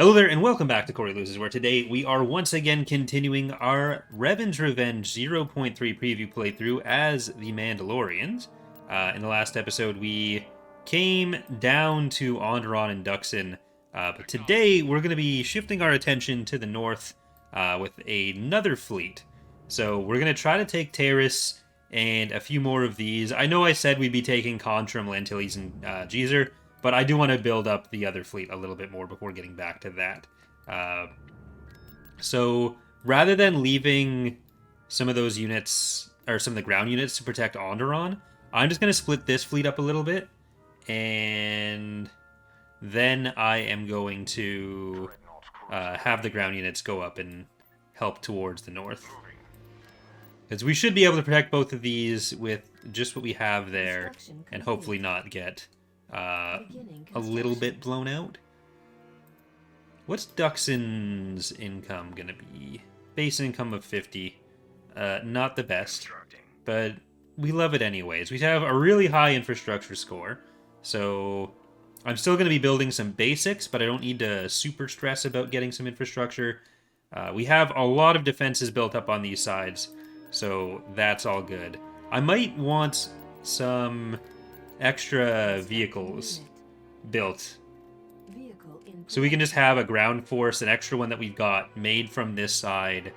Hello there, and welcome back to Corey Loses, where today we are once again continuing our Revan's Revenge 0.3 preview playthrough as the Mandalorians. In the last episode, we came down to Onderon and Duxon, but today we're going to be shifting our attention to the north with another fleet. So we're going to try to take Taris and a few more of these. I know I said we'd be taking Contrim, Lantilles, and Jeezer, but I do want to build up the other fleet a little bit more before getting back to that. So rather than leaving some of those units, or some of the ground units to protect Onderon, I'm just going to split this fleet up a little bit. And then I am going to have the ground units go up and help towards the north. Because we should be able to protect both of these with just what we have there, and hopefully not get a little bit blown out. What's Duxon's income gonna be? Base income of 50. Not the best, but we love it anyways. We have a really high infrastructure score, so I'm still gonna be building some basics, but I don't need to super stress about getting some infrastructure. We have a lot of defenses built up on these sides, so that's all good. I might want some extra vehicles built, so we can just have a ground force, an extra one that we've got made from this side,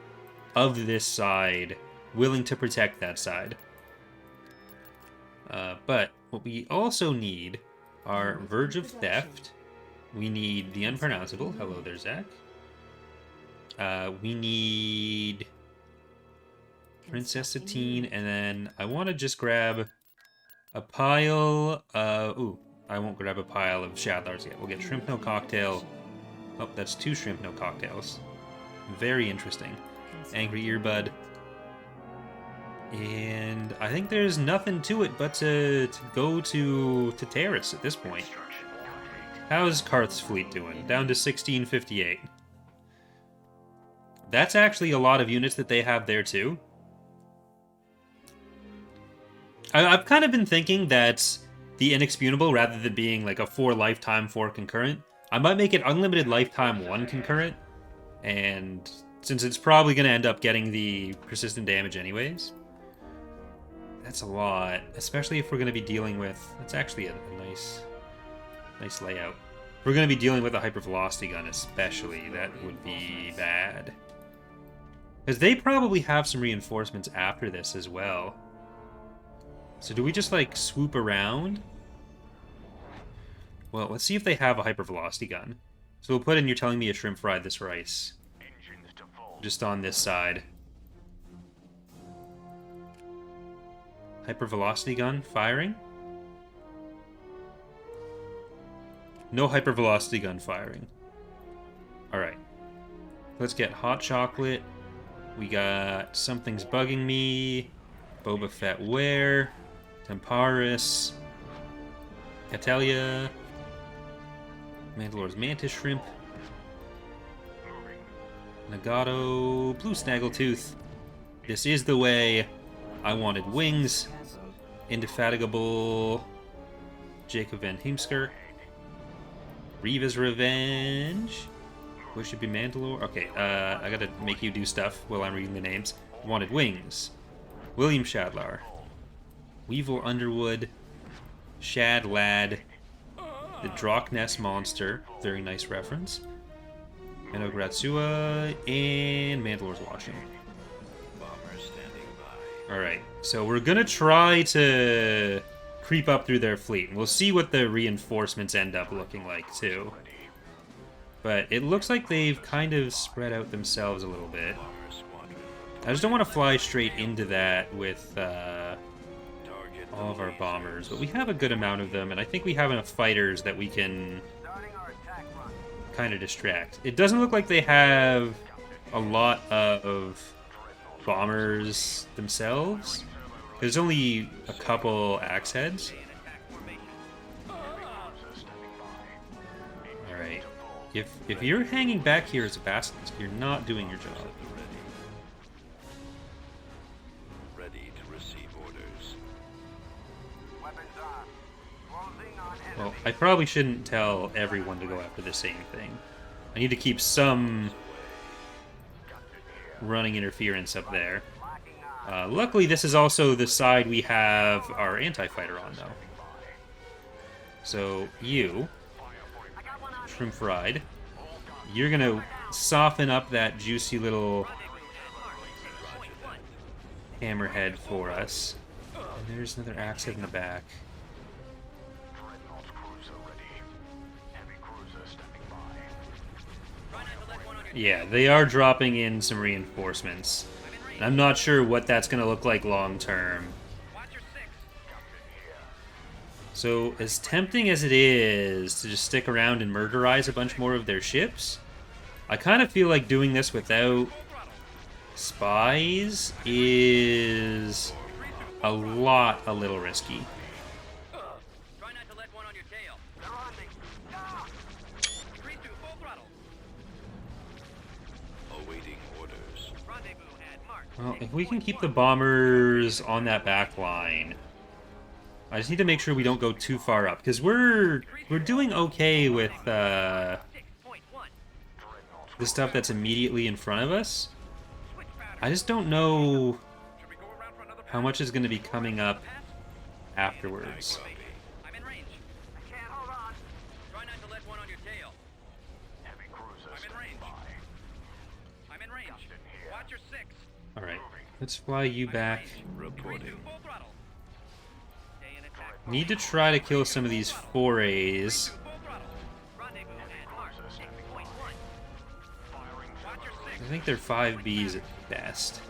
of this side, willing to protect that side. But what we also need are Verge of Theft. We need the Unpronounceable. Hello there, Zach. We need Princess Satine, and then I want to just grab a pile of... Ooh, I won't grab a pile of Shadlars yet. We'll get Shrimp No Cocktail. Oh, that's 2 Shrimp No Cocktails. Very interesting. Angry Earbud. And I think there's nothing to it but to go to Taris at this point. How's Karth's fleet doing? Down to 1658. That's actually a lot of units that they have there too. I've kind of been thinking that the Inexpugnable, rather than being like a 4 lifetime 4 concurrent, I might make it unlimited lifetime 1 concurrent, and since it's probably going to end up getting the persistent damage anyways, that's a lot, especially if we're going to be dealing with... That's actually a nice layout. If we're going to be dealing with a hypervelocity gun especially, that would be bad. Because they probably have some reinforcements after this as well. So do we just, like, swoop around? Well, let's see if they have a hypervelocity gun. So we'll put in, you're telling me a shrimp fried this rice. Just on this side. Hypervelocity gun firing? No hypervelocity gun firing. Alright. Let's get hot chocolate. We got Something's Bugging Me. Boba Fett Ware. Temparis, Catelia, Mandalore's Mantis Shrimp, Nagato, Blue Snaggletooth. This is the way. I wanted wings. Indefatigable, Jacob Van Heemsker, Reva's Revenge. What should be Mandalore? Okay, I gotta make you do stuff while I'm reading the names. Wanted wings. William Shadlar. Weevil Underwood, Shad Lad, the Drockness Monster, very nice reference, Menogratsua, and Mandalore's Washing. Alright, so we're gonna try to creep up through their fleet, and we'll see what the reinforcements end up looking like, too. But it looks like they've kind of spread out themselves a little bit. I just don't want to fly straight into that with all of our bombers, but we have a good amount of them, and I think we have enough fighters that we can kind of distract. It doesn't look like they have a lot of bombers themselves. There's only a couple axe heads. Alright. If you're hanging back here as a basilisk, you're not doing your job. Well, I probably shouldn't tell everyone to go after the same thing. I need to keep some running interference up there. Luckily, this is also the side we have our anti-fighter on, though. So, you, shrimp fried, you're gonna soften up that juicy little hammerhead for us. And there's another axe head in the back. Yeah, they are dropping in some reinforcements. And I'm not sure what that's going to look like long term. So, as tempting as it is to just stick around and murderize a bunch more of their ships, I kind of feel like doing this without spies is a little risky. Well, if we can keep the bombers on that back line, I just need to make sure we don't go too far up, because we're doing okay with the stuff that's immediately in front of us. I just don't know how much is going to be coming up afterwards. Alright, let's fly you back. Need to try to kill some of these forays. I think they're 5Bs at best.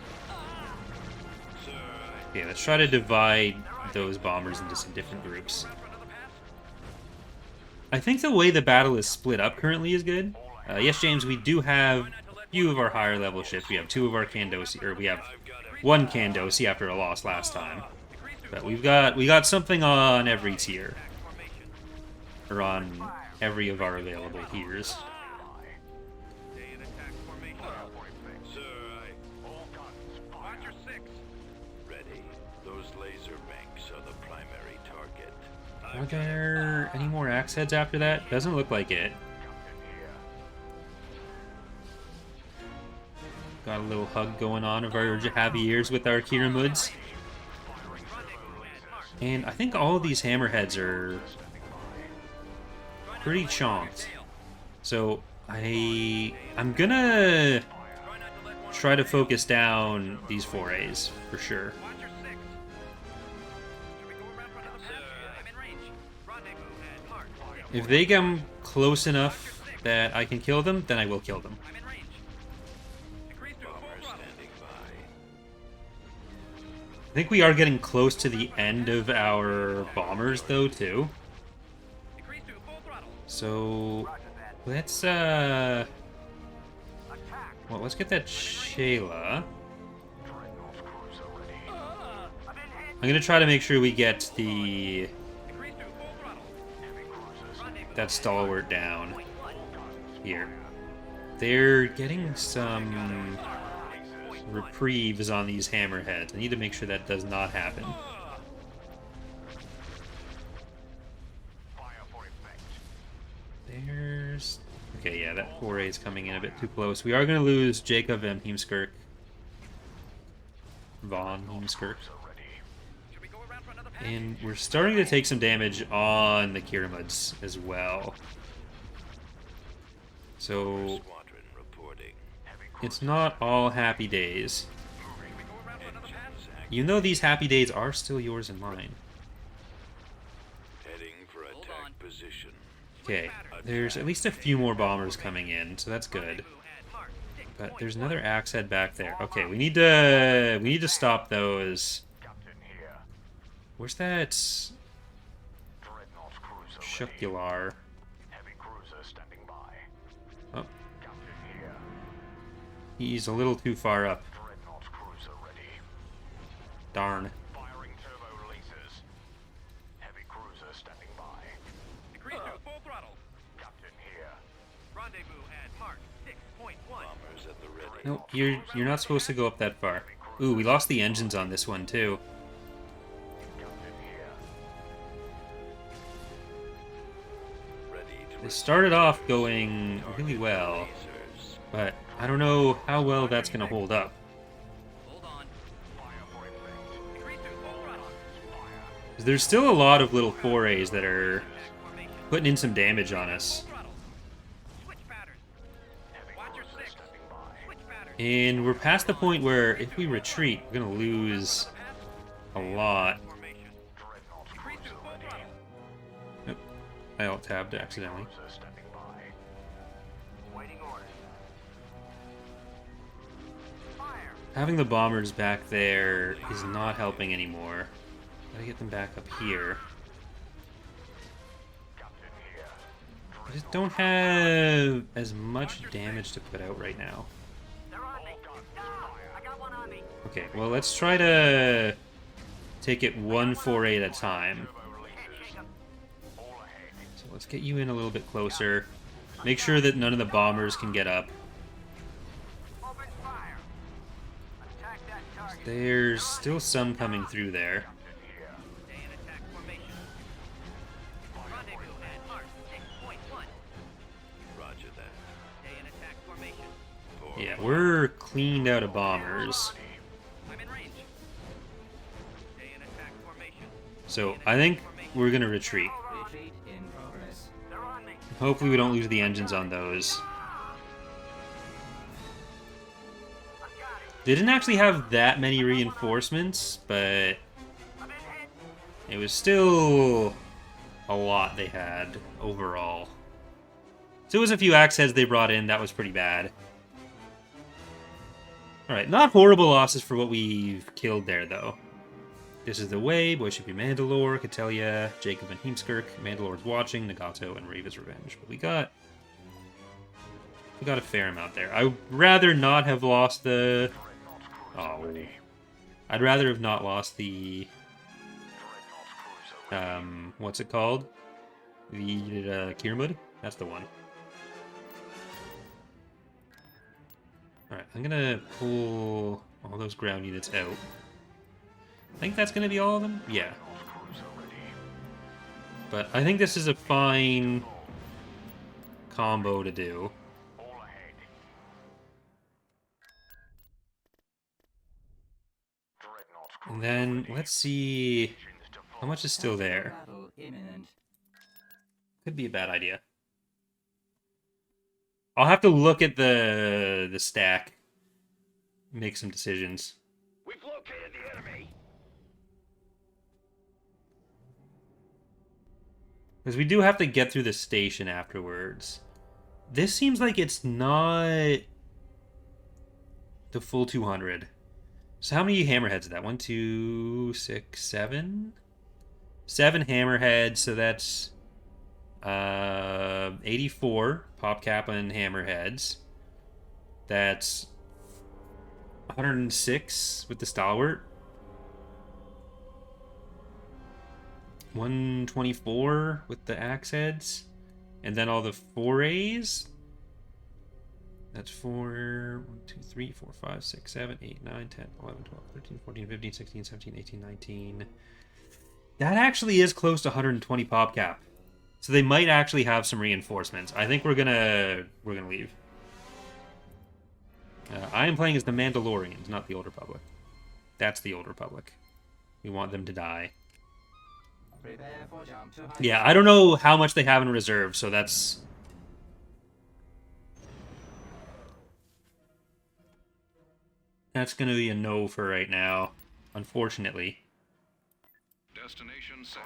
Okay, let's try to divide those bombers into some different groups. I think the way the battle is split up currently is good. Yes, James, we do have a few of our higher level ships. We have 2 of our Kandosi, or we have 1 Kandosi after a loss last time. But we got something on every tier. Or on every of our available tiers. Are there any more axe heads after that? Doesn't look like it. Got a little hug going on of our Jahaviers with our Kiramuds. And I think all of these hammerheads are pretty chomped. So I'm gonna try to focus down these forays for sure. If they come close enough that I can kill them, then I will kill them. I think we are getting close to the end of our bombers, though, too. So, let's, well, let's get that Shayla. I'm gonna try to make sure we get that stalwart down here. They're getting some reprieves on these hammerheads. I need to make sure that does not happen. There's... Okay, yeah, that foray is coming in a bit too close. We are going to lose Jacob and Heemskirk. Von Heemskirk. And we're starting to take some damage on the Kiramuds as well. So, it's not all happy days. You know these happy days are still yours and mine. Okay, there's at least a few more bombers coming in, so that's good. But there's another axe head back there. Okay, we need to stop those. Where's that Shukular? Oh. He's a little too far up. Darn. No, you're not supposed to go up that far. Ooh, we lost the engines on this one too. It started off going really well, but I don't know how well that's going to hold up. There's still a lot of little forays that are putting in some damage on us. And we're past the point where if we retreat, we're going to lose a lot. Nope. I alt-tabbed accidentally. Having the bombers back there is not helping anymore. Gotta get them back up here. I just don't have as much damage to put out right now. Okay, well, let's try to take it one foray at a time. So let's get you in a little bit closer. Make sure that none of the bombers can get up. There's still some coming through there. Yeah, we're cleaned out of bombers. So I think we're gonna retreat. Hopefully we don't lose the engines on those. They didn't actually have that many reinforcements, but it was still a lot they had overall. So it was a few axe heads they brought in. That was pretty bad. Alright, not horrible losses for what we've killed there, though. This is the way, Boy Should Be Mandalore, Catelia, Jacob and Heemskirk, Mandalore's Watching, Nagato, and Reva's Revenge. But we got a fair amount there. I'd rather not have lost the... Oh. I'd rather have not lost the... what's it called? The Kirmud? That's the one. Alright, I'm gonna pull all those ground units out. I think that's gonna be all of them? Yeah. But I think this is a fine combo to do. And then, let's see how much is still there. Could be a bad idea. I'll have to look at the stack, make some decisions. We've located the enemy. Because we do have to get through the station afterwards. This seems like it's not the full 200. So how many hammerheads is that? 1, 2, 6, 7? 7 hammerheads, so that's 84 PopCap and hammerheads. That's 106 with the stalwart. 124 with the axe heads. And then all the forays. That's 4, 1, 2, 3, 4, 5, 6, 7, 8, 9, 10, 11, 12, 13, 14, 15, 16, 17, 18, 19. That actually is close to 120 PopCap. So they might actually have some reinforcements. I think we're gonna leave. I am playing as the Mandalorians, not the Old Republic. That's the Old Republic. We want them to die. Yeah, I don't know how much they have in reserve, so that's... That's going to be a no for right now, unfortunately. Destination set.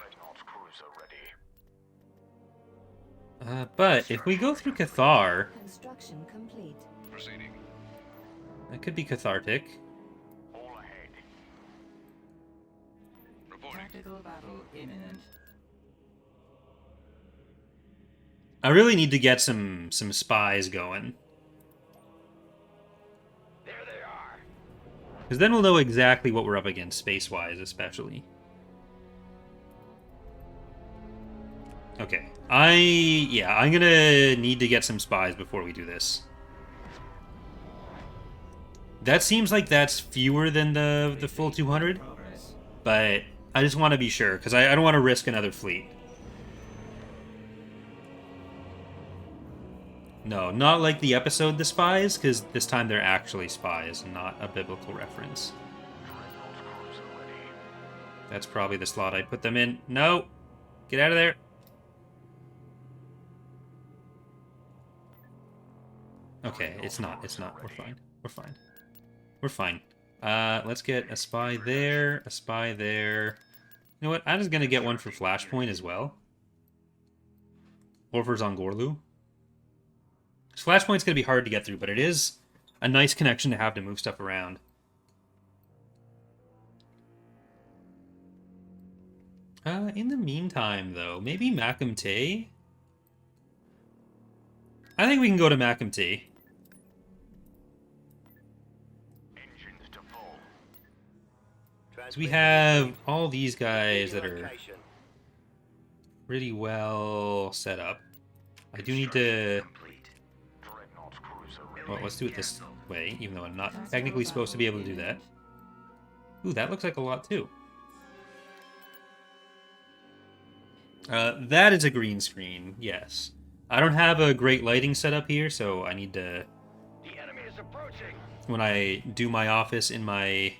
But if we go through Cathar, Construction complete. Proceeding. that could be cathartic. All ahead. Reporting. Tactical battle imminent. I really need to get some spies going. There they are. Because then we'll know exactly what we're up against, space-wise, especially. Okay. I'm gonna need to get some spies before we do this. That seems like that's fewer than the full 200, but I just want to be sure, because I don't want to risk another fleet. No, not like the episode The Spies, because this time they're actually spies, not a biblical reference. That's probably the slot I'd put them in. No! Get out of there! Okay, it's not. It's not. We're fine. We're fine. We're fine. Let's get a spy there, a spy there. You know what? I'm just gonna get one for Flashpoint as well. Or for Zongorlu. Flashpoint's gonna be hard to get through, but it is a nice connection to have to move stuff around. In the meantime, though, maybe Macam Tay? I think we can go to Macam Tay. Engines to full. So we have all these guys that are pretty well set up. I do need to... Dreadnought cruiser ready. Well, let's do it this way, even though I'm not technically supposed to be able to do that. Ooh, that looks like a lot, too. That is a green screen, yes. I don't have a great lighting setup here, so I need to... The enemy is approaching. When I do my office in the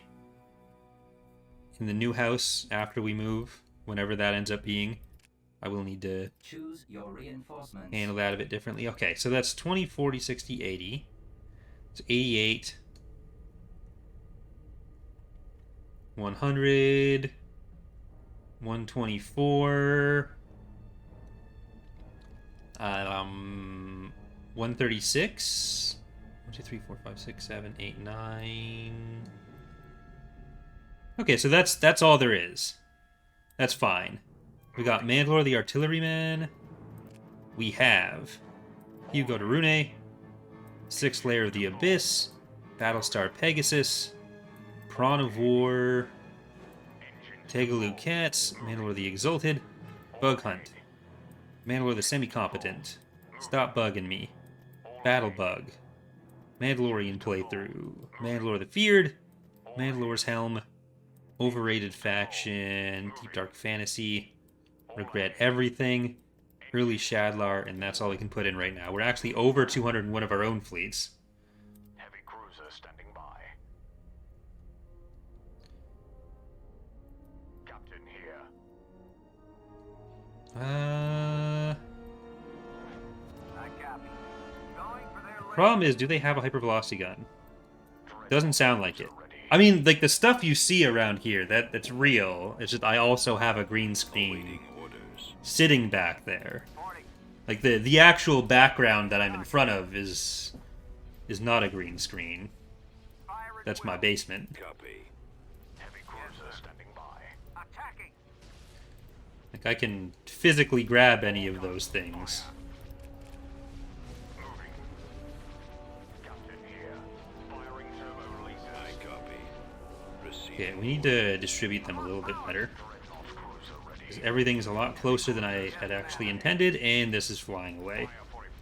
new house after we move, whenever that ends up being, I will need to Choose your reinforcements. handle that a bit differently. Okay, so that's 20, 40, 60, 80. So 88. 100. 124. 136. 1, 2, 3, 4, 5, 6, 7, 8, 9. Okay, so that's all there is. That's fine. We got Mandalore the Artilleryman. We have Hugo de Rune, Sixth Layer of the Abyss, Battlestar Pegasus, Prawn of War, Tegalu Cats, Mandalore the Exalted, Bug Hunt, Mandalore the Semi-Competent, Stop Bugging Me, Battle Bug, Mandalorian Playthrough, Mandalore the Feared, Mandalore's Helm, Overrated Faction, Deep Dark Fantasy, Regret Everything, Early Shadlar, and that's all we can put in right now. We're actually over 201 of our own fleets. Heavy cruiser standing by. Captain here. I copy. Going for their Problem is, do they have a hypervelocity gun? Doesn't sound like it. I mean, like, the stuff you see around here, that's real. It's just I also have a green screen sitting back there. Like, the actual background that I'm in front of is not a green screen. That's my basement. Copy. Heavy cruiser standing by. Attacking. Like, I can physically grab any of those things. Moving. Captain here. Firing turbo releases. I copy. Receive. Okay, we need to distribute them a little bit better. Dreadnought cruiser ready. Because everything's a lot closer than I had actually intended, and this is flying away. Fire for effect.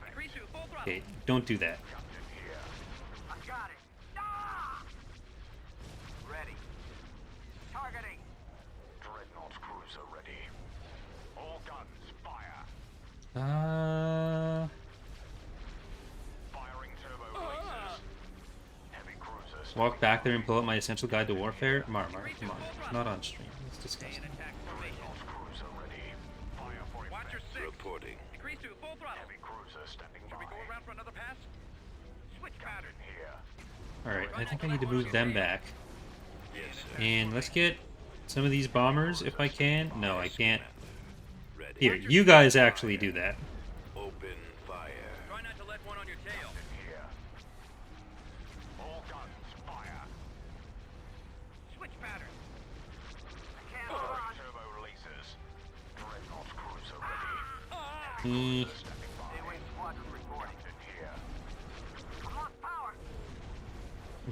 Okay, don't do that. Captain here. I got it. Ah! Ready. Targeting. Dreadnought cruiser ready. All guns fire. Firing turbo releases. Heavy cruisers. Walk back there and pull up my essential guide to warfare? Marmar, come on. Not on stream. That's disgusting. Dreadnought cruiser ready. Fire for effect. Reporting. Decrease to full throttle. Heavy cruiser standing by. Should we go around for another pass? Switch pattern here. Alright, I think I need to move them back. Yes, sir. And let's get some of these bombers, if I can. No, I can't. Ready. Here, you guys actually do that. Open fire. Try not to let one on your tail. Here. All guns fire. Switch pattern. Turbo releases. Dreadnought cruiser ready. Eh, Standing by. Squadron reporting. Here. Lost power.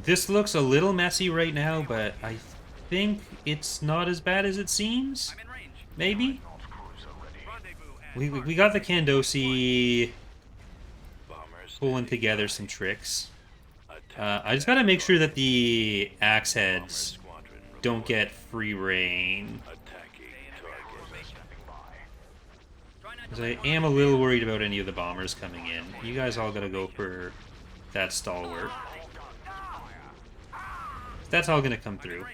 this looks a little messy right now, but I think it's not as bad as it seems. I'm in range. Maybe? Dreadnought cruiser ready. We got the Kandosi Bombers. pulling together some tricks. Attack. I just gotta make sure that the axe heads Squadron. don't get free reign. Attacking target. Standing by. Because I am a little worried about any of the bombers coming in. You guys all gotta go for that stalwart. That's all gonna come through.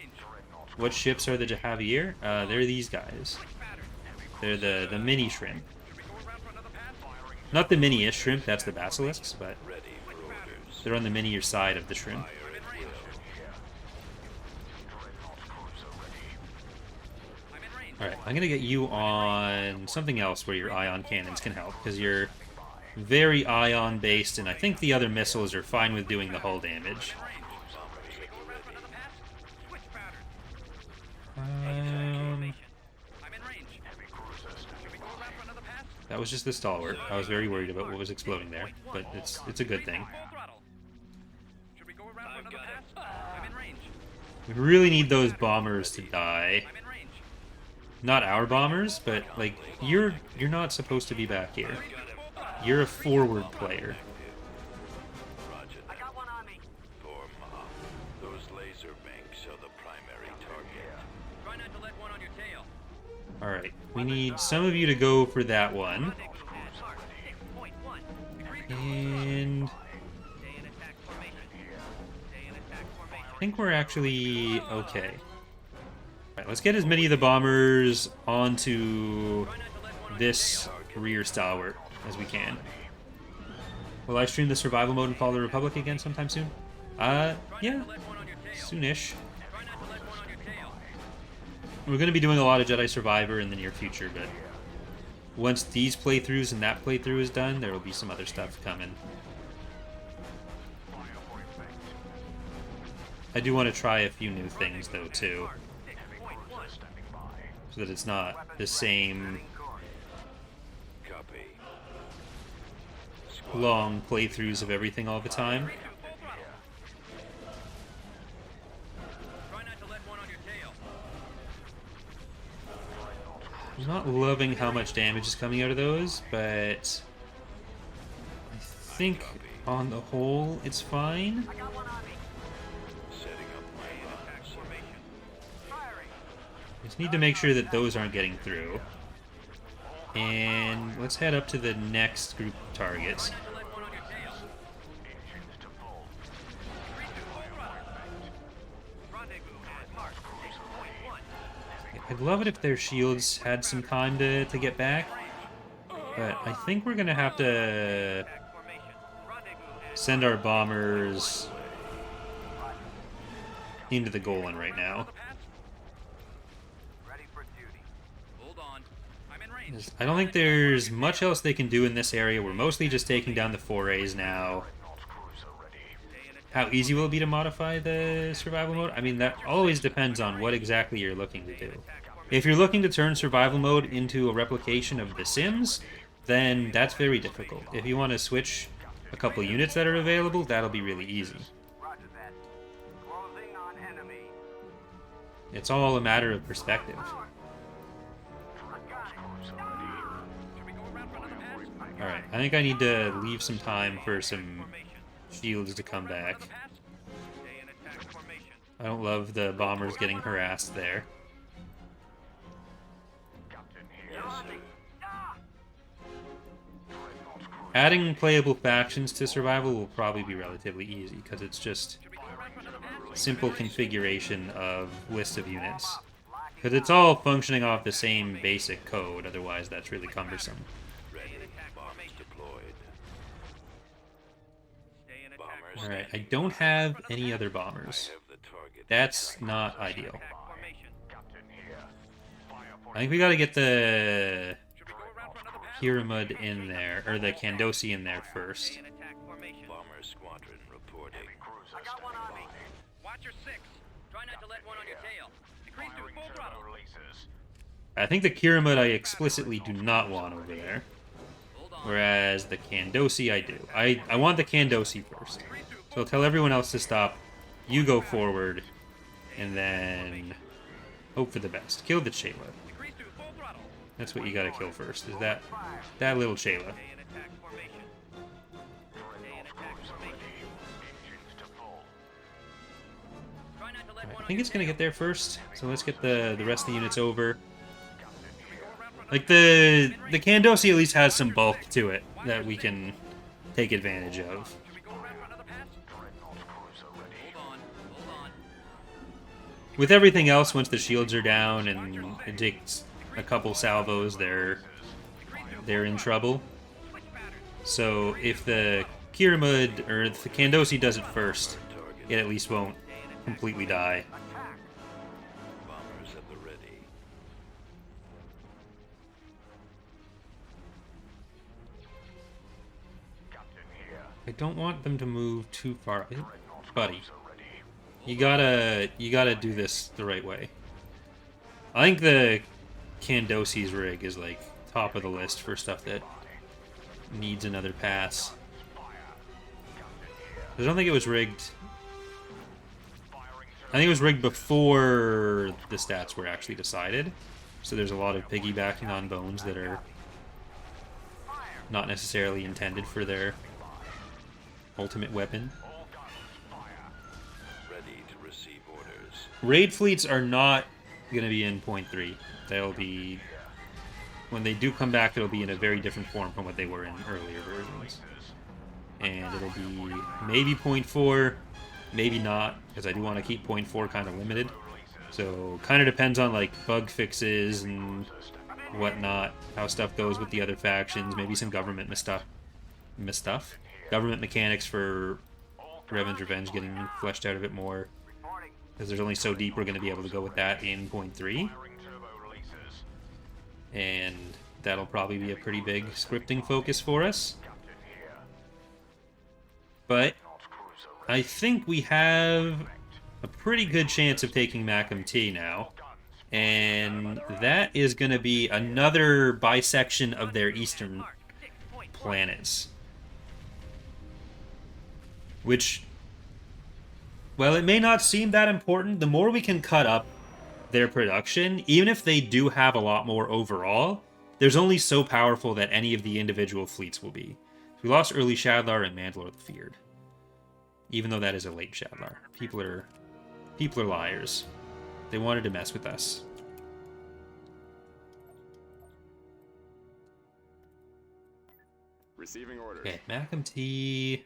What ships are the Jahavier? They're these guys. They're the mini shrimp. Not the mini-ish shrimp, that's the basilisks, but they're on the minier side of the shrimp. Alright, I'm gonna get you on something else where your ion cannons can help, because you're very ion-based, and I think the other missiles are fine with doing the hull damage. That was just the stalwart. I was very worried about what was exploding there, but it's a good thing. We really need those bombers to die. Not our bombers, but like you're not supposed to be back here. You're a forward player. Alright, we need some of you to go for that one. And I think we're actually okay. Alright, let's get as many of the bombers onto this rear stalwart as we can. Will I stream the survival mode and follow the Republic again sometime soon? Yeah. Soonish. We're going to be doing a lot of Jedi Survivor in the near future, but once these playthroughs and that playthrough is done, there will be some other stuff coming. I do want to try a few new things, though, too. So that it's not the same long playthroughs of everything all the time. I'm not loving how much damage is coming out of those, but I think on the whole it's fine. Just need to make sure that those aren't getting through. And let's head up to the next group of targets. I'd love it if their shields had some time to get back, but I think we're going to have to send our bombers into the Golan right now. I don't think there's much else they can do in this area. We're mostly just taking down the forays now. How easy will it be to modify the survival mode? I mean, that always depends on what exactly you're looking to do. If you're looking to turn survival mode into a replication of The Sims, then that's very difficult. If you want to switch a couple units that are available, that'll be really easy. It's all a matter of perspective. Alright, I think I need to leave some time for some shields to come back. I don't love the bombers getting harassed there. Adding playable factions to survival will probably be relatively easy, because it's just simple configuration of list of units. Because it's all functioning off the same basic code, otherwise that's really cumbersome. Alright, I don't have any other bombers. That's not ideal. I think we gotta get the Pyramid in there, or the Kandosi in there first. Bomber squadron reporting. I got one on me. Watch your six. Try not to let one on your tail. Decrease to full throttle. I think the Pyramid I explicitly do not want over there. Whereas the Kandosi I do. I want the Kandosi first. So I'll tell everyone else to stop. You go forward. And then hope for the best. Kill the Chayla. That's what you gotta kill first, is that little Chayla. I think it's gonna get there first, so let's get the rest of the units over. Like, the Kandosi at least has some bulk to it that we can take advantage of. Should we go around for another pass? Hold on. With everything else, once the shields are down and it takes a couple salvos, they're in trouble. So if the Kiramud or if the Kandosi does it first, it at least won't completely die. Bombers at the ready. I don't want them to move too far. Buddy, you gotta do this the right way. I think the Kandosi's rig is like top of the list for stuff that needs another pass. I don't think it was rigged. I think it was rigged before the stats were actually decided. So there's a lot of piggybacking on bones that are not necessarily intended for their ultimate weapon. Ready to receive orders. Raid fleets are not going to be in 0.3. They'll be... When they do come back, it'll be in a very different form from what they were in earlier versions. And it'll be maybe 0.4, maybe not, because I do want to keep 0.4 kind of limited. So, kind of depends on, like, bug fixes and whatnot, how stuff goes with the other factions, maybe some government misstuff. Government mechanics for Revan's Revenge getting fleshed out a bit more, because there's only so deep we're going to be able to go with that in 0.3. And that'll probably be a pretty big scripting focus for us. But I think we have a pretty good chance of taking Macam T now. And that is going to be another bisection of their eastern planets. Which, well, it may not seem that important. The more we can cut up their production, even if they do have a lot more overall, there's only so powerful that any of the individual fleets will be. We lost early Shadlar and Mandalore the Feared. Even though that is a late Shadlar. People are liars. They wanted to mess with us. Receiving orders. Okay, Macam T.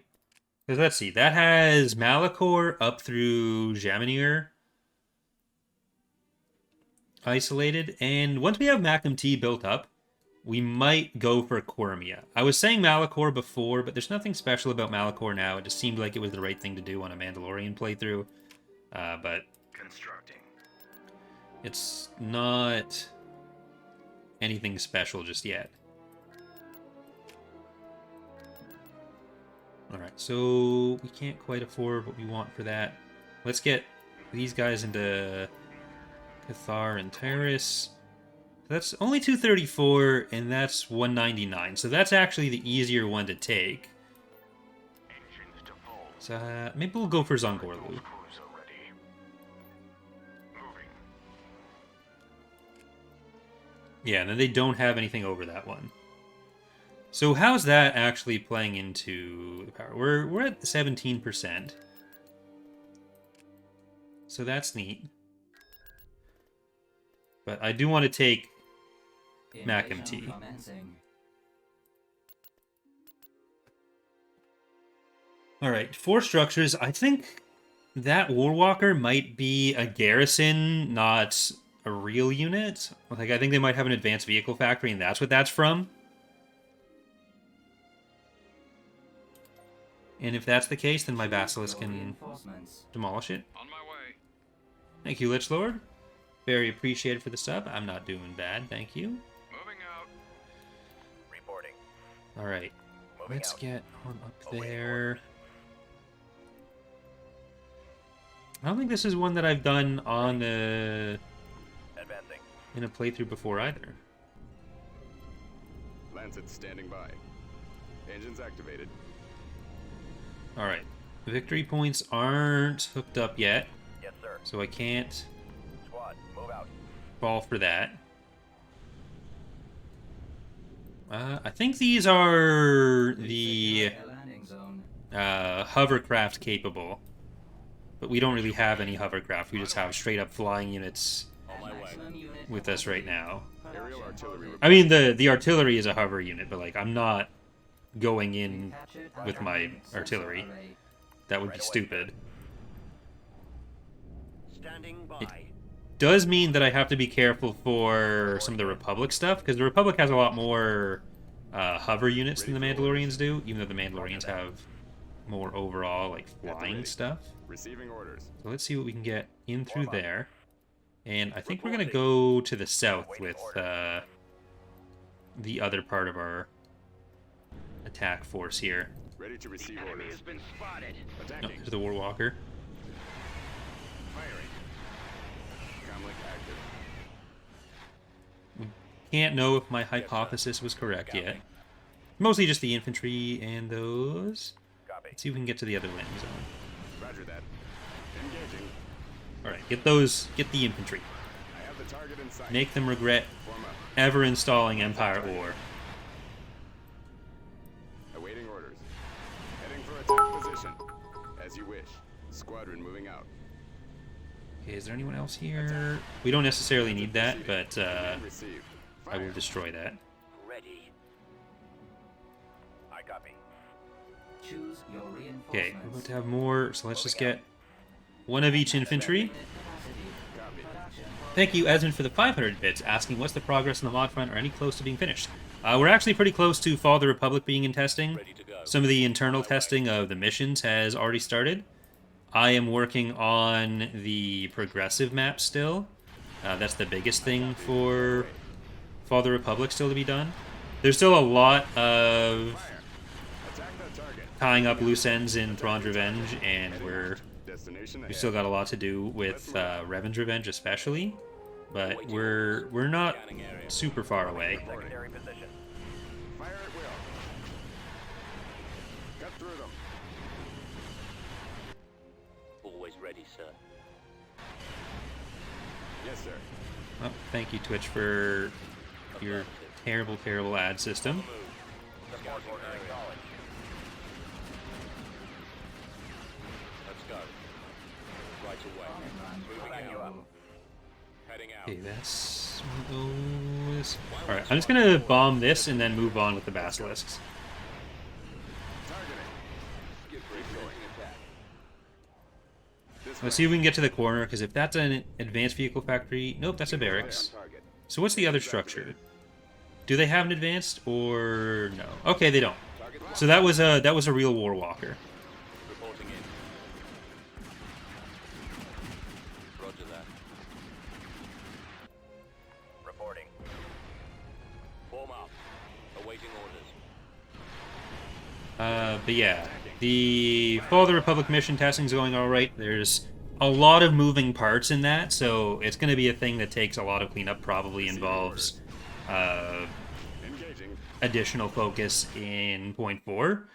Because let's see, that has Malachor up through Jaminir isolated. And once we have Macam T built up, we might go for Cormia. I was saying Malachor before, but there's nothing special about Malachor now. It just seemed like it was the right thing to do on a Mandalorian playthrough. But Constructing. it's not anything special just yet. Alright, so we can't quite afford what we want for that. Let's get these guys into Cathar and Taris. That's only 234, and that's 199. So that's actually the easier one to take. Engines to full. So maybe we'll go for Zongorlu. Cruiser ready. Moving. Yeah, and then they don't have anything over that one. So how's that actually playing into the power? We're at 17%. So that's neat. But I do want to take Macam T. Invasion commencing. Alright, 4 structures. I think that Warwalker might be a garrison, not a real unit. Like, I think they might have an advanced vehicle factory, and that's what that's from. And if that's the case, then my Basilisk can Reinforcements. demolish it. On my way. Thank you, Lich Lord. Very appreciated for the sub. I'm not doing bad, thank you. Moving out. Reporting. Alright, Moving let's out. get on up Awaiting there. orders. I don't think this is one that I've done on in Advancing. a playthrough before either. Lancet standing by. Engines activated. Alright, victory points aren't hooked up yet, Yes, sir. so I can't Squad, move out. fall for that. I think these are the Air landing zone. hovercraft capable, but we don't really have any hovercraft. We just have straight up flying units On my way. Maximum unit with us right now. Aerial artillery. I mean, the artillery is a hover unit, but like I'm not going in Captured with my sensor artillery. array. That would be stupid. Standing by. Does mean that I have to be careful for some of the Republic stuff, because the Republic has a lot more hover units than the Mandalorians do, even though the Mandalorians have more overall like flying stuff. Receiving orders. So let's see what we can get in through there. And I think we're going to go to the south with the other part of our attack force here. Ready to receive Enemy orders. has been spotted. No, Attacking. there's the Warwalker. Firing. Comlink active. Can't know if my hypothesis was correct yet. Mostly just the infantry and those. Copy. Let's see if we can get to the other landing zone. Roger that. Engaging. Alright, get the infantry. I have the target in sight. Make them regret Form up. ever installing Empire War. Awaiting orders. Heading for attack position. As you wish. Squadron moving out. Okay, is there anyone else here? We don't necessarily need that, but Command received. I will Fire. destroy that. Ready. I copy. Choose your reinforcements. Okay, we're about to have more, so let's just get one of each infantry. Copy. Thank you, Esmond, for the 500 bits, asking what's the progress on the mod front or any close to being finished. We're actually pretty close to Fall of the Republic being in testing. Ready to go. Some of the internal testing of the missions has already started. I am working on the progressive map still. That's the biggest thing for Fall of the Republic still to be done. There's still a lot of Attack that target. tying up loose ends in Thrawn's Revenge, and Destination we've ahead. still got a lot to do with Revan's Revenge especially. But we're not super far away. Secondary position. Fire at will. Cut through them. Always ready, sir. Yes, sir. Oh, thank you, Twitch, for your terrible, terrible ad system. Support order acknowledged. Let's go. Right away. Back you up. Heading out. Okay, that's one of those. Alright, I'm just gonna bomb this and then move on with the basilisks. Targeting. Get ready for attack. This Let's see if we can get to the corner, because if that's an advanced vehicle factory... Nope, that's a barracks. target. So what's the other structure? Do they have an advanced, or no? Okay, they don't. So that was a real Warwalker. Reporting in. Roger that. Reporting. Form up. Awaiting orders. But yeah, the Fall of the Republic mission testing's going alright. There's a lot of moving parts in that, so it's going to be a thing that takes a lot of cleanup, probably involves Engaging. additional focus in point 4.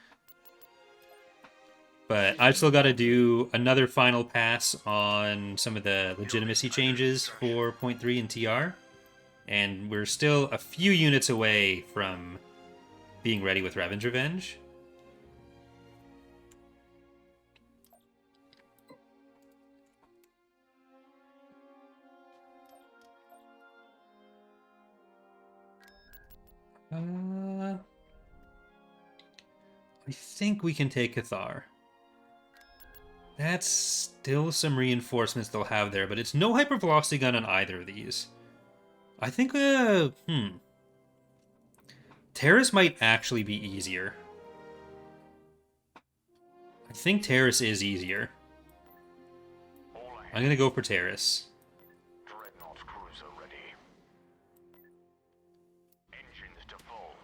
But I've still got to do another final pass on some of the legitimacy changes for point 3 and TR. And we're still a few units away from being ready with Revan's Revenge. I think we can take Cathar. That's still some reinforcements they'll have there, but it's no hypervelocity gun on either of these. I think, Taris might actually be easier. I think Taris is easier. I'm gonna go for Taris. Dreadnought cruiser ready. Engines to full.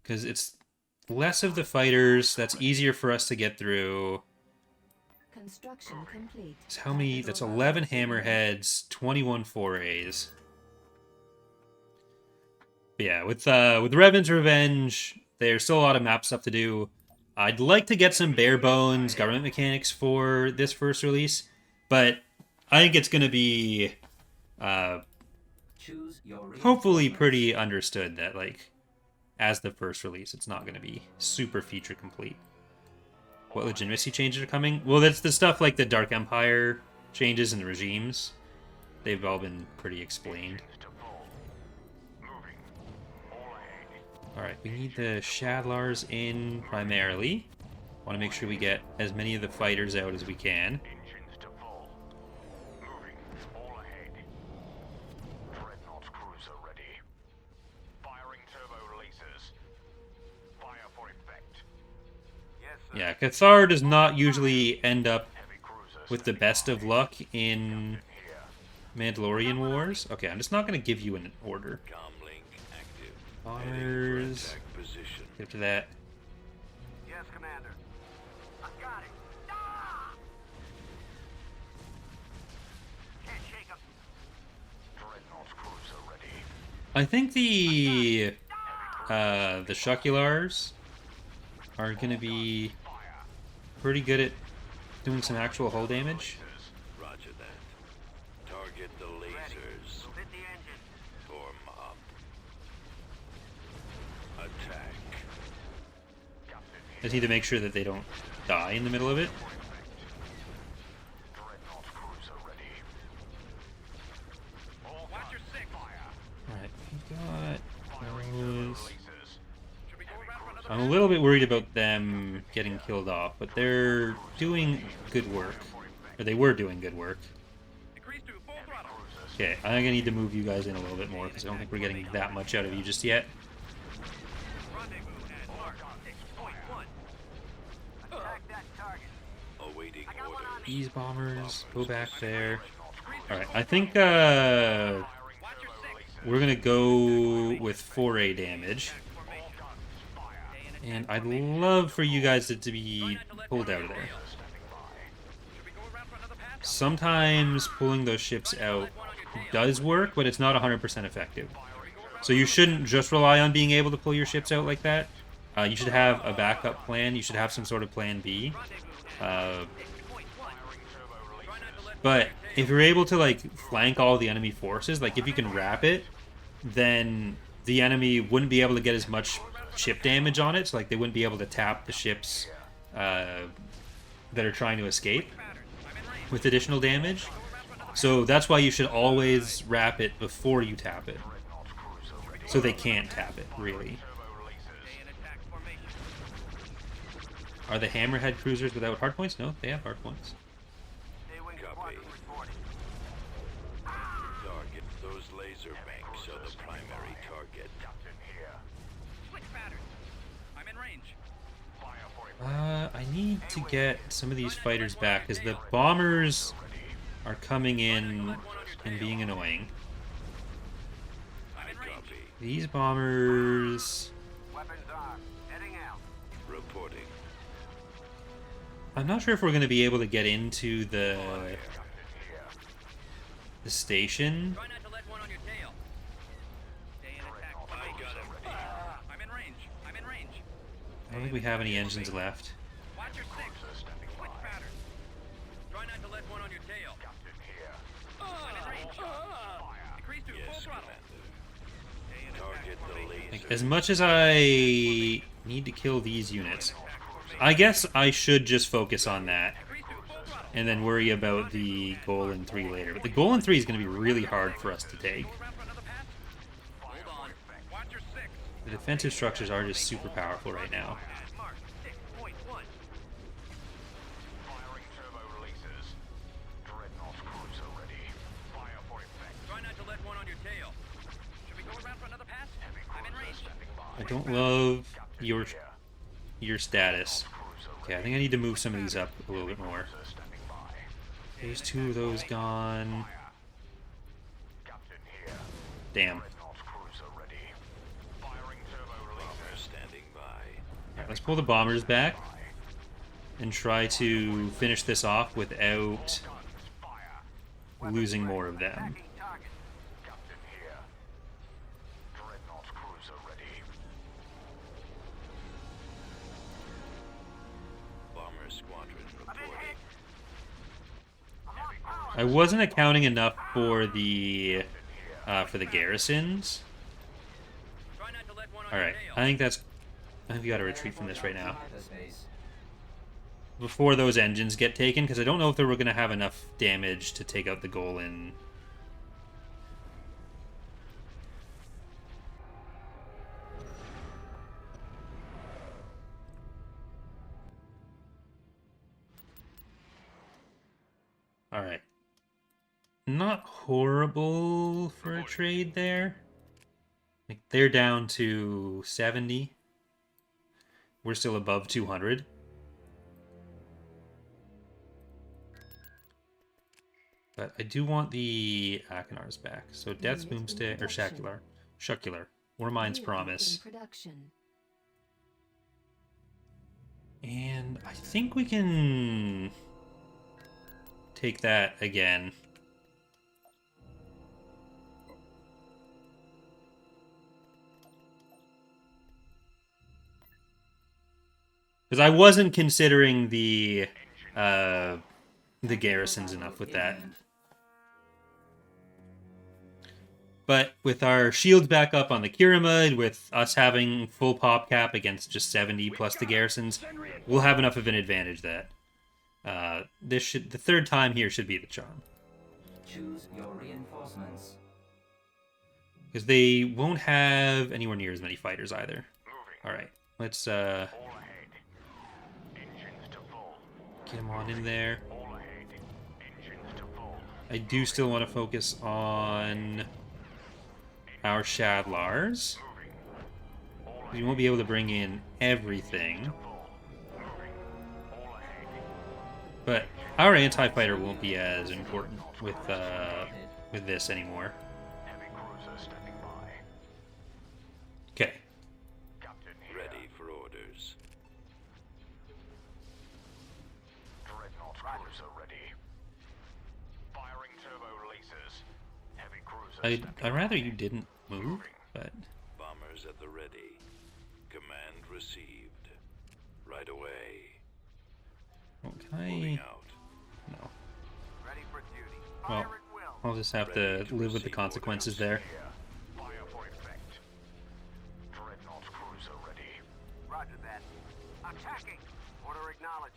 Because it's less of the fighters, that's easier for us to get through. Construction complete. It's how many? That's 11 hammerheads, 21 forays. But yeah, with Revan's Revenge, there's still a lot of map stuff to do. I'd like to get some bare bones government mechanics for this first release, but I think it's going to be Choose your hopefully reinforcements. pretty understood that, like, as the first release, it's not going to be super feature complete. What legitimacy changes are coming? Well, that's the stuff like the Dark Empire changes and the regimes. they've all been pretty explained. To full. Moving. All ahead. Alright, we need the Shadlars in primarily. Want to make sure we get as many of the fighters out as we can. Engines to full. Moving. All ahead. Dreadnought cruiser ready. Firing turbo releases. Fire for effect. Yes, sir. Yeah, Cathar does not usually end up Heavy cruiser with the best of luck in Mandalorian Wars. Okay, I'm just not going to give you an order. Comlink active. Bombers. Attack position. Get to that. Yes, Commander. I got it. Ah! Can't shake 'em. Dreadnought cruiser ready. I think the Shuculars are going to be pretty good at doing some actual hull damage. Roger that. Target the lasers. Hit the engine. Form up. Attack. I just need to make sure that they don't die in the middle of it. Dreadnought cruiser ready. Watch your six. Fire. Alright, we got Firing turbo those. releases. Should we go around for another I'm a little bit worried about them getting killed off, but they're doing good work. Or they were doing good work. Increase to full throttle. Okay, I think I need to move you guys in a little bit more because I don't think we're getting that much out of you just yet. Rendezvous at Mark 6.1. Attack that target. Awaiting I got one orders. on me. These bombers, go back there. Increase to Alright, full I think Firing turbo releases. we're gonna go with 4A damage. Formation. Fire. And I'd love for you guys to be pulled out of there. Should we go around for another pass? Sometimes pulling those ships out does work, but it's not 100% effective. So you shouldn't just rely on being able to pull your ships out like that. You should have a backup plan. You should have some sort of plan B. But if you're able to like flank all the enemy forces, like if you can wrap it, then the enemy wouldn't be able to get as much ship damage on it. So like they wouldn't be able to tap the ships that are trying to escape with additional damage. So that's why you should always wrap it before you tap it. So they can't tap it, really. Are the Hammerhead cruisers without hardpoints? No, they have hardpoints. Copy. Target. Those laser banks are the primary target. Switch pattern. I'm in range. I need to get some of these fighters back because the bombers are coming in and being annoying. I'm in range. Copy. These bombers... Weapons armed. Heading out. Reporting. I'm not sure if we're going to be able to get into the station. Try not to let one on your tail. Stay in attack. I got him. I'm in range. I'm in range. I don't think we have any engines left. Watch your six. Switch pattern. Try not to let one on your tail. I'm in range. Increase to full Yes, throttle. Commander. Stay in Target attack the formation. Like, laser. as much as I need to kill these units, I guess I should just focus on that Increase to full throttle. and then worry about the goal in 3 later. But the goal in 3 is going to be really hard for us to take. Go around for another pass. Hold on. Watch your six. The defensive structures are just super powerful right now. At Mark 6.1. Firing turbo releases. Dreadnought cruiser ready. Fire for effect. Try not to let one on your tail. Should we go around for another pass? I'm in range. I don't love your status. Okay, I think I need to move some of these up a little bit more. There's 2 of those gone. Damn. Bomber standing by. Alright, let's pull the bombers back and try to finish this off without losing more of them. Bomber squadron reporting. I wasn't accounting enough for the garrisons. Try not to let one on Alright, your I tail. think we gotta retreat from this right now. Hyperspace. Before those engines get taken, because I don't know if they were gonna have enough damage to take out the goal in Alright. Not horrible for a trade there. Like, they're down to 70. We're still above 200. But I do want the Akinars back. So Death's Boomstick, or Shacular. Or Mine's Promise. And I think we can take that again. Because I wasn't considering the garrisons enough with that. But with our shields back up on the Kiramud, with us having full pop cap against just 70 plus the garrisons, we'll have enough of an advantage that the third time here should be the charm. Choose your reinforcements. Because they won't have anywhere near as many fighters either. Alright, let's get them on in there. I do still want to focus on our Shadlars. We won't be able to bring in everything. But our anti-fighter won't be as important with this anymore. Okay. Ready for orders. Dreadnought cruiser ready. Firing turbo lasers. Heavy cruiser. I'd rather you didn't move, but Bombers at the ready. Command received. Right away. well, can Moving I? out. No. Ready for duty. Well, I'll just have to live with the consequences there. Fire for effect. Dreadnought cruiser ready. Roger that. Attacking. Order acknowledged.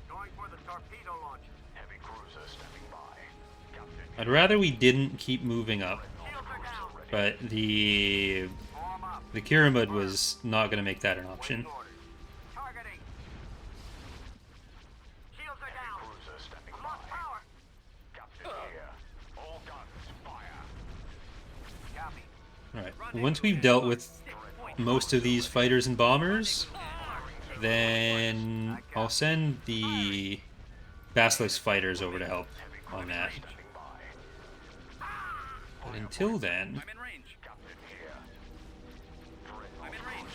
Going for the torpedo launch. Heavy cruiser standing by. Captain. I'd rather we didn't keep moving up, Shields are down. but the Form up. Kiramud was not going to make that an option. Orders. Targeting. Shields are down. Cruiser standing by. Power. Captain here. All guns fire. Copy. Alright, once we've dealt with most of these fighters and bombers, then I'll send the Basilisk fighters over to help on that. But until then, I'm in range. Captain here. I'm in range.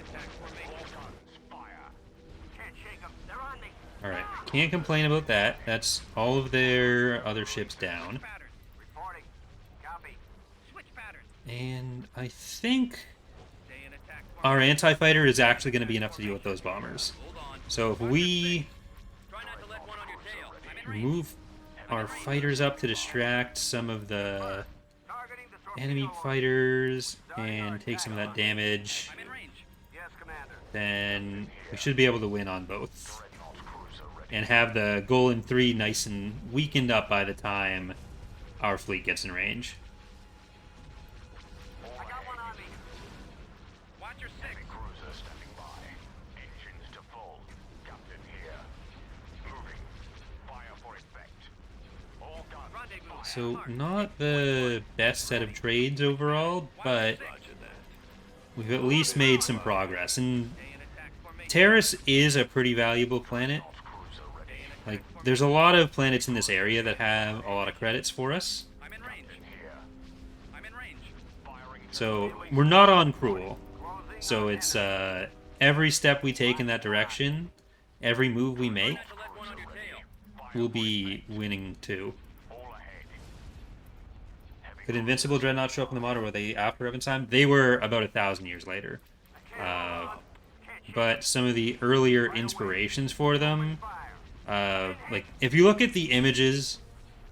Attack formation. All guns fire. Can't shake them. They're on me. alright, can't complain about that. That's all of their other ships down. Pattern. Reporting. Copy. Switch pattern. And I think Stay in attack our anti-fighter is actually going to be enough to deal with those bombers. Hold on. So if we Try not to let one on your tail. I'm in range. move our fighters up to distract some of the Targeting the torpedo enemy launch. fighters and take some of that damage, I'm in range. Yes, Commander. then we should be able to win on both. And have the Golem 3 nice and weakened up by the time our fleet gets in range. I got one on me. Watch your six. Cruiser standing by. Engines to full. Captain here. Moving. Fire for effect. All guns. Rendezvous. So not the best set of trades overall, but we've at least made some progress. And Stay in attack formation. Taris is a pretty valuable planet. Like, there's a lot of planets in this area that have a lot of credits for us. I'm in range. I'm in range. Firing. So we're not on Cruel. So it's every step we take in that direction, every move we make, To let one on your tail. we'll be winning too. All ahead. Did Invincible Dreadnought show up in the model? Were they after Revan's time? They were about 1,000 years later. But some of the earlier inspirations for them, like if you look at the images,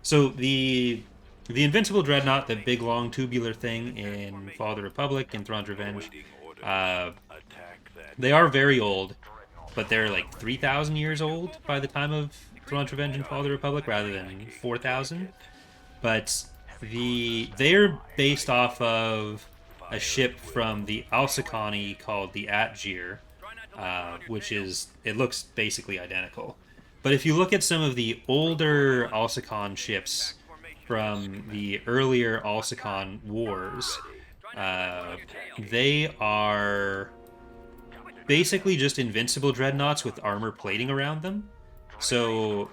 so the Invincible Dreadnought, the big long tubular thing in Fall of the Republic and Thrawn's Revenge, Waiting orders. uh, Attack that. they are very old, but they're like 3,000 years old by the time of Thrawn's Revenge and Fall of the Republic, rather than 4,000. But they're based off of a ship from the Alsacani called the Atgir, which is, it looks basically identical. But if you look at some of the older Alcicon ships from the earlier Alcicon wars, they are basically just invincible dreadnoughts with armor plating around them. So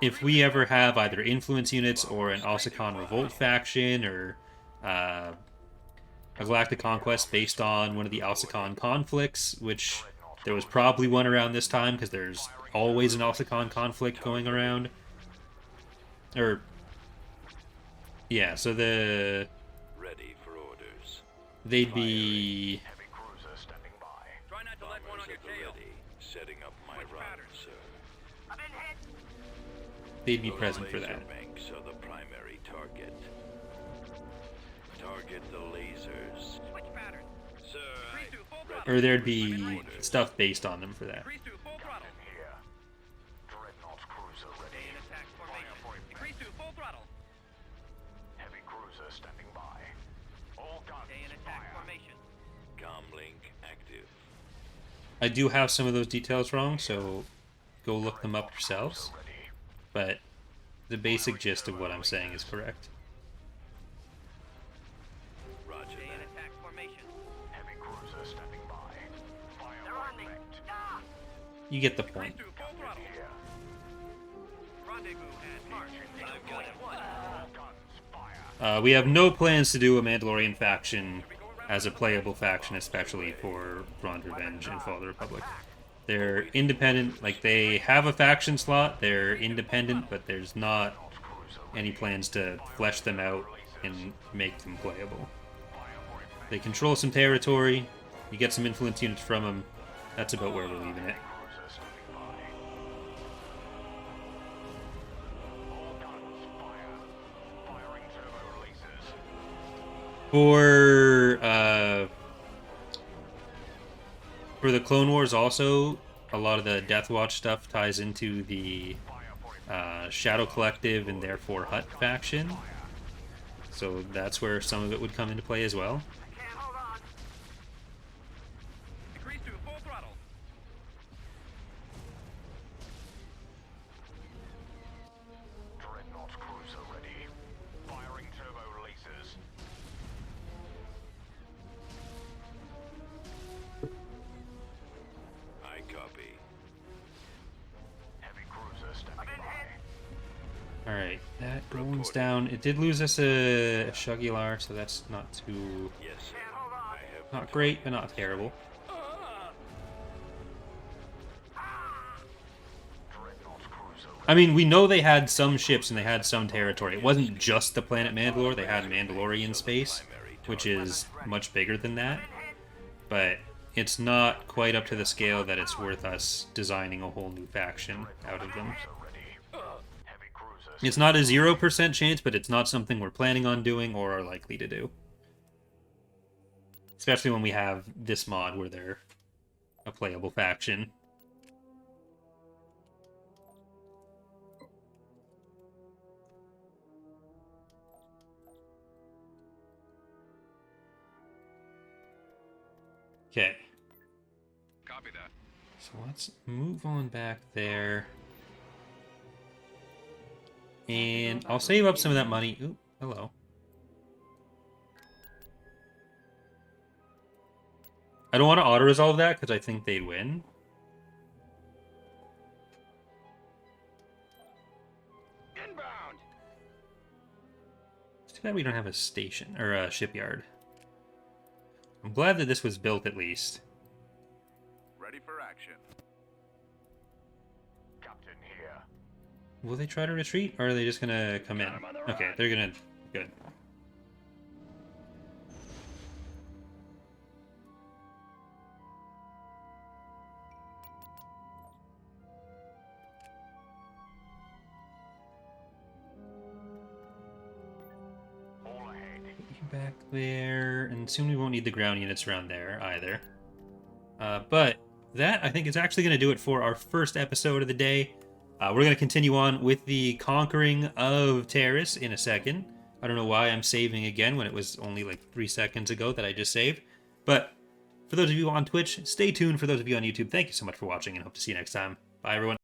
if we ever have either influence units or an Alcicon revolt faction or a galactic conquest based on one of the Alcicon conflicts, which there was probably one around this time because there's always an Alcicon conflict going around. Or yeah, so Ready for orders. they'd be Heavy cruiser standing by. Try not to let one on your tail. Ready. Setting up my run, sir. I've been hit. they'd be Those present for laser that. banks are the primary target. Target the lasers. Switch pattern. Sir, Increase to full throttle. Or there'd be stuff based on them for that. Increase to full throttle. Here. Dreadnought cruiser ready. Stay in attack formation. Increase to full throttle. Heavy cruiser standing by. All guns Stay in attack fire. formation. Comlink active. I do have some of those details wrong, so go look them up yourselves. Ready. But the basic gist of what I'm saying is correct. Roger Stay in that. attack formation. Heavy cruiser standing by. Fire They're on me. effect. Ah! You get the point. Increase to full throttle. Here. Rendezvous at Mark. I've got it. One. All guns fire. We have no plans to do a Mandalorian faction as a playable faction, especially for Thrawn's Revenge and Fall of the Republic. They're independent, like they have a faction slot, they're independent, but there's not any plans to flesh them out and make them playable. They control some territory, you get some influence units from them, that's about where we're leaving it. Cruiser standing by. All guns fire. Firing turbo releases. For the Clone Wars also, a lot of the Death Watch stuff ties into the Shadow Collective and therefore Hutt faction. So that's where some of it would come into play as well. Can't hold on. Increase to full throttle. Dreadnought cruiser ready. Firing turbo releases. I copy. Heavy cruiser standing by. Alright, that goes down. It did lose us a Shugular, so that's not too... Yes, sir. Can't hold on. I have not great, but not terrible. Dreadnought cruiser ready. I mean, we know they had some ships and they had some territory. It wasn't just the planet Mandalore, they had Mandalorian space, which is much bigger than that. But it's not quite up to the scale that it's worth us designing a whole new faction out of them. Ready. Heavy cruiser. It's not a 0% chance, but it's not something we're planning on doing or are likely to do. Especially when we have this mod where they're a playable faction. Okay. Copy that. So let's move on back there. And I'll save up some of that money. Ooh, hello. I don't want to auto-resolve that because I think they'd win. Inbound. It's too bad we don't have a station, or a shipyard. I'm glad that this was built at least. Ready for action. Captain here. Will they try to retreat, or are they just gonna come in? Okay, they're gonna... Good. All ahead. Back there, and soon we won't need the ground units around there either. But that, I think, is actually going to do it for our first episode of the day. We're going to continue on with the conquering of Taris in a second. I don't know why I'm saving again when it was only like 3 seconds ago that I just saved. But For those of you on Twitch, stay tuned. For those of you on YouTube, thank you so much for watching and hope to see you next time. Bye, everyone.